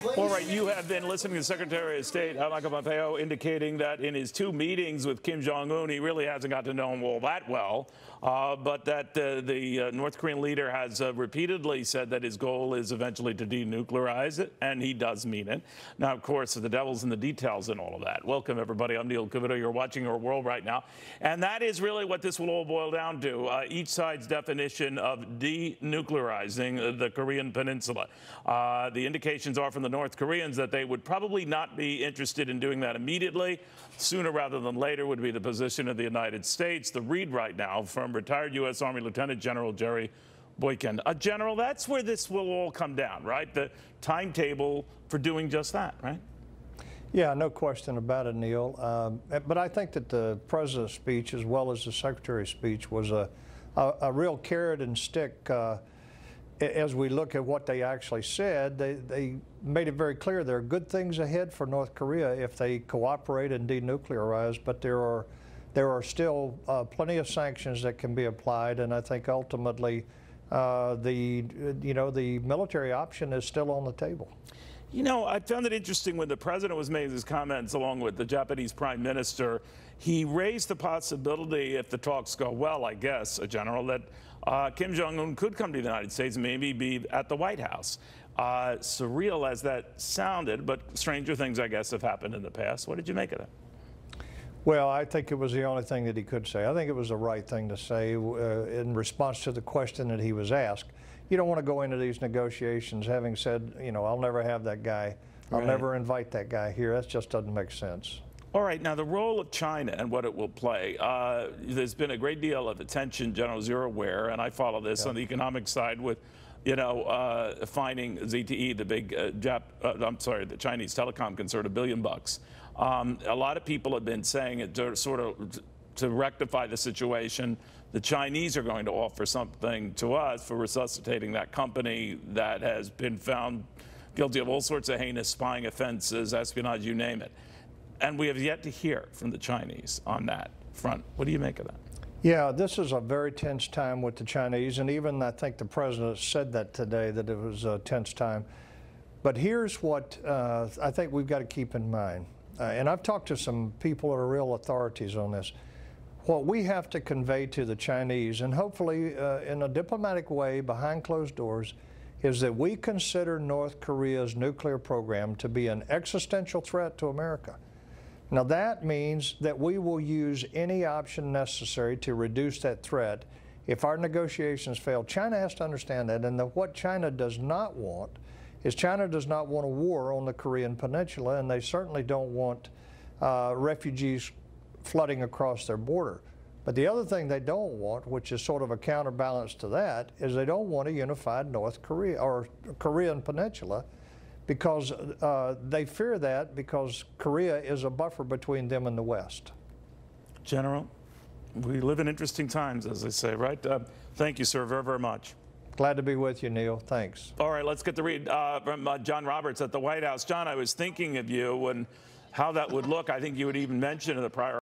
All right, you have been listening to Secretary of State Michael Pompeo indicating that in his 2 meetings with Kim Jong-un, he really hasn't got to know him all that well, but that the North Korean leader has repeatedly said that his goal is eventually to denuclearize it, and he does mean it. Now, of course, the devil's in the details in all of that. Welcome, everybody. I'm Neil Cavuto. You're watching Our World right now, and that is really what this will all boil down to, each side's definition of denuclearizing the Korean Peninsula. The indications are from the North Koreans that they would probably not be interested in doing that immediately. Sooner rather than later would be the position of the United States. The read right now from retired U.S. Army Lieutenant General Jerry Boykin. General, that's where this will all come down, right? The timetable for doing just that, right? Yeah, no question about it, Neil. But I think that the president's speech, as well as the secretary's speech, was a real carrot and stick. As we look at what they actually said, they made it very clear there are good things ahead for North Korea if they cooperate and denuclearize, but there are still plenty of sanctions that can be applied, and I think ultimately the military option is still on the table. You know, I found it interesting when the president was making his comments along with the Japanese prime minister. He raised the possibility, if the talks go well, I guess, General, that Kim Jong-un could come to the United States and maybe be at the White House. Surreal as that sounded, but stranger things, I guess, have happened in the past. What did you make of that? Well, I think it was the only thing that he could say. I think it was the right thing to say in response to the question that he was asked. You don't want to go into these negotiations having said, you know, I'll never have that guy. I'll never invite that guy here. That just doesn't make sense. All right, now the role of China and what it will play. There's been a great deal of attention, General, as you're aware, and I follow this on the economic side with, you know, finding ZTE, the big the Chinese telecom concern, $1 billion. A lot of people have been saying it to rectify the situation. The Chinese are going to offer something to us for resuscitating that company that has been found guilty of all sorts of heinous spying offenses, espionage, you name it. And we have yet to hear from the Chinese on that front. What do you make of that? Yeah, this is a very tense time with the Chinese, and even I think the president said that today, that it was a tense time. But here's what I think we've got to keep in mind. And I've talked to some people that are real authorities on this. What we have to convey to the Chinese, and hopefully in a diplomatic way behind closed doors, is that we consider North Korea's nuclear program to be an existential threat to America. Now that means that we will use any option necessary to reduce that threat if our negotiations fail. China has to understand that, and what China does not want is China does not want a war on the Korean Peninsula, and they certainly don't want refugees flooding across their border. But the other thing they don't want, which is sort of a counterbalance to that, is they don't want a unified North Korea or Korean Peninsula, because they fear that because Korea is a buffer between them and the West. General, we live in interesting times, as they say, right? Thank you, sir, very, very much. Glad to be with you, Neil. Thanks. All right, let's get the read from John Roberts at the White House. John, I was thinking of you and how that would look. I think you would even mention in the prior